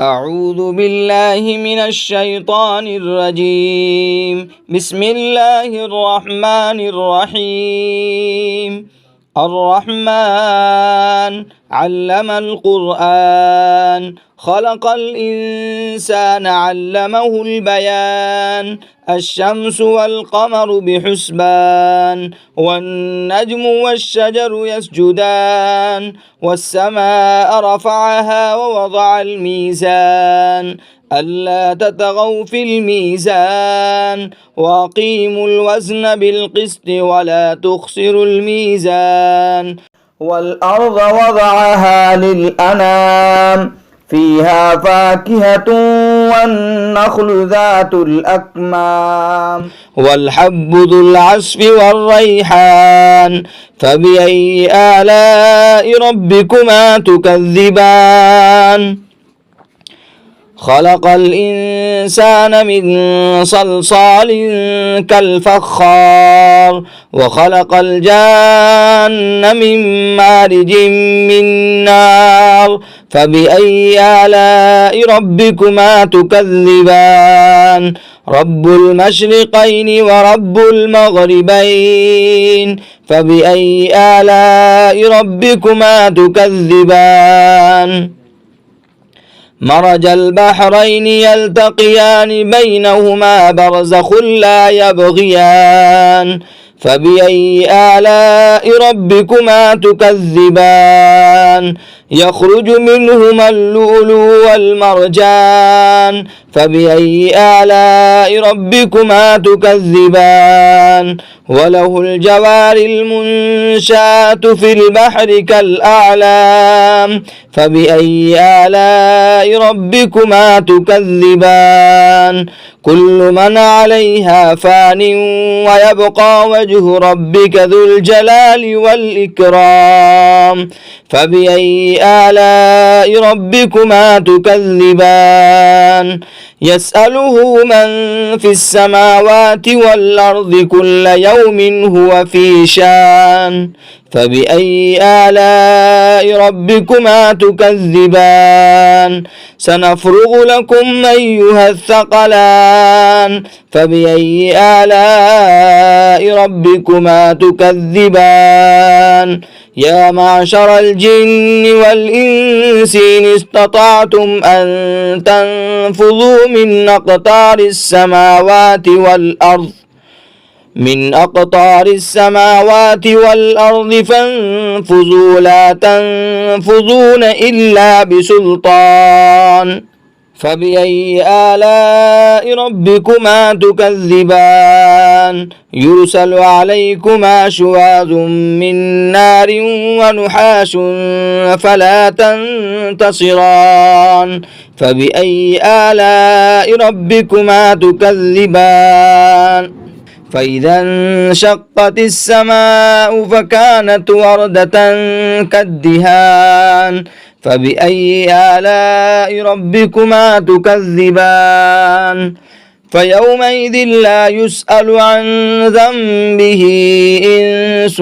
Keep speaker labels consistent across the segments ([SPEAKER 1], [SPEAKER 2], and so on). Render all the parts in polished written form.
[SPEAKER 1] أعوذ بالله من الشيطان الرجيم. بسم الله الرحمن الرحيم. الرحمن علم القرآن خلق الإنسان علمه البيان. الشمس والقمر بحسبان والنجم والشجر يسجدان والسماء رفعها ووضع الميزان ألا تطغوا في الميزان وأقيموا الوزن بالقسط ولا تخسروا الميزان. والأرض وضعها للأنام فيها فاكهة والنخل ذات الأكمام والحب ذو العصف والريحان. فبأي آلاء ربكما تكذبان؟ خلق الإنسان من صلصال كالفخار وخلق الجان من مارج من نار. فبأي آلاء ربكما تكذبان؟ رب المشرقين ورب المغربين. فبأي آلاء ربكما تكذبان؟ مرج البحرين يلتقيان بينهما برزخ لا يبغيان. فبأي آلاء ربكما تكذبان؟ يخرج منهما اللؤلؤ والمرجان. فبأي آلاء ربكما تكذبان؟ وله الجوار المنشآت في البحر كالأعلام. فبأي آلاء ربكما تكذبان؟ كل من عليها فان ويبقى وجه ربك ذو الجلال والإكرام. فبأي آلاء ربكما تكذبان؟ يسأله من في السماوات والأرض كل يوم هو في شان. فبأي آلاء ربكما تكذبان؟ سنفرغ لكم أيها الثقلان. فبأي آلاء ربكما تكذبان؟ يا معشر الجن والإنس إن استطعتم أن تنفذوا من أقطار السماوات والأرض فانفذوا لا تنفذون إلا بسلطان. فبأي آلاء ربكما تكذبان؟ يرسل عليكما شواظ من نار ونحاس فلا تنتصران. فبأي آلاء ربكما تكذبان؟ فإذا انشقت السماء فكانت وردة كالدهان. فبأي آلاء ربكما تكذبان؟ فيومئذ لا يسأل عن ذنبه إنس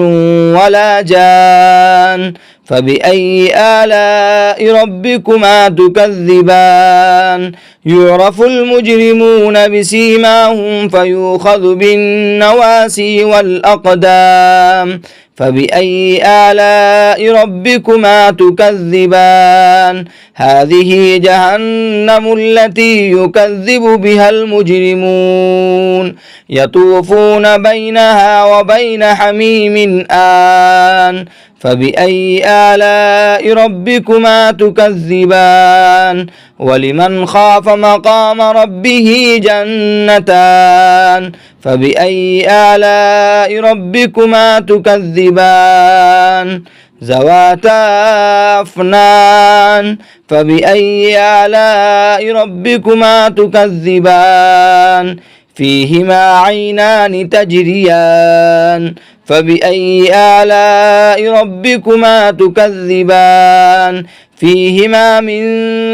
[SPEAKER 1] ولا جان. فبأي آلاء ربكما تكذبان؟ يعرف المجرمون بسيماهم فيؤخذ بالنواسي والأقدام. فبأي آلاء ربكما تكذبان؟ هذه جهنم التي يكذب بها المجرمون يطوفون بينها وبين حميم آن. فبأي آلاء ربكما تكذبان؟ ولمن خاف مقام ربه جنتان. فبأي آلاء ربكما تكذبان؟ ذواتا أفنان. فبأي آلاء ربكما تكذبان؟ فيهما عينان تجريان. فبأي آلاء ربكما تكذبان؟ فيهما من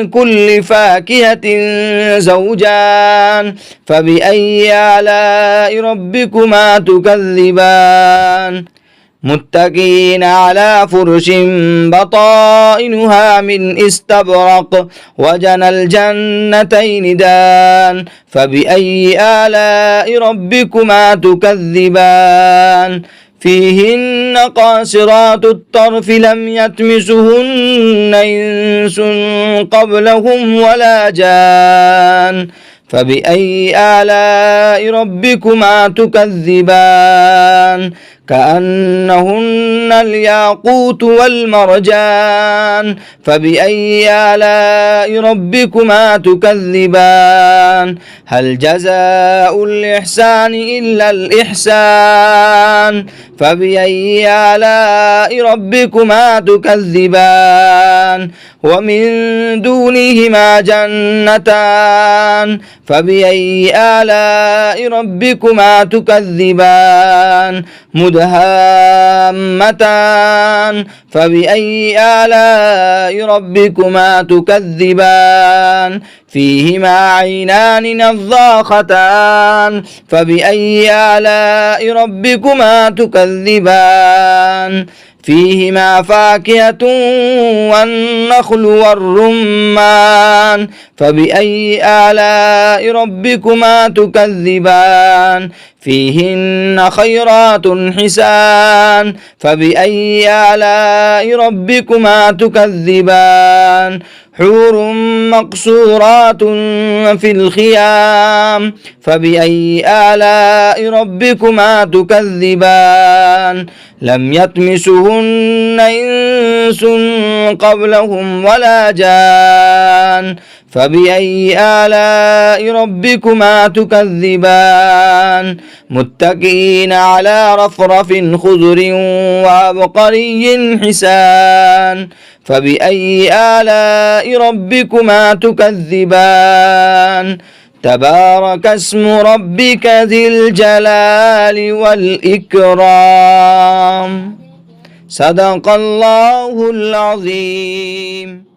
[SPEAKER 1] كل فاكهة زوجان. فبأي آلاء ربكما تكذبان؟ متكئين على فرش بطائنها من استبرق وجنى الجنتين دان فبأي آلاء ربكما تكذبان فيهن قاصرات الطرف لم يطمثهن إنس قبلهم ولا جان فبأي آلاء ربكما تكذبان كأنهن الياقوت والمرجان فبأي آلاء ربكما تكذبان هل جزاء الإحسان إلا الإحسان فبأي آلاء ربكما تكذبان ومن دونهما جنتان فبأي آلاء ربكما تكذبان مدهامتان فبأي آلاء ربكما تكذبان فيهما عينان نضاختان فبأي آلاء ربكما تكذبان فيهما فاكهة والنخل والرمان فبأي آلاء ربكما تكذبان فيهن خيرات حسان فبأي آلاء ربكما تكذبان حور مقصورات في الخيام فبأي آلاء ربكما تكذبان لم يطمثهن إنس قبلهم ولا جان فبأي آلاء ربكما تكذبان متكئين على رفرف خضر وعبقري حسان فبأي آلاء ربكما تكذبان تبارك اسم ربك ذي الجلال والإكرام صدق الله العظيم.